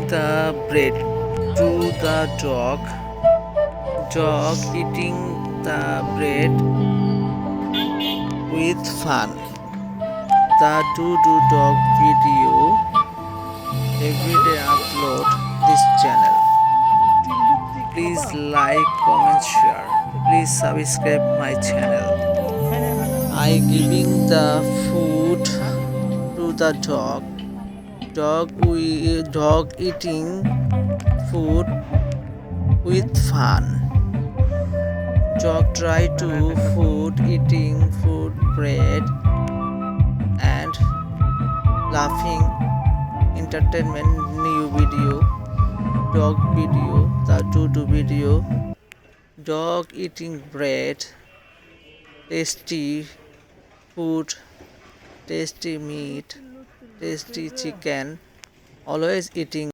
the bread to the dog. Dog eating the bread with fun. The Doo Dog video everyday upload this channel. Please like, comment, share. Please subscribe my channel. I giving the food to the dog. Dog eating food with fun. Dog try to food eating food bread and laughing entertainment new video. Dog video, the Doo video. Dog eating bread, tasty food, tasty meat, tasty chicken, always eating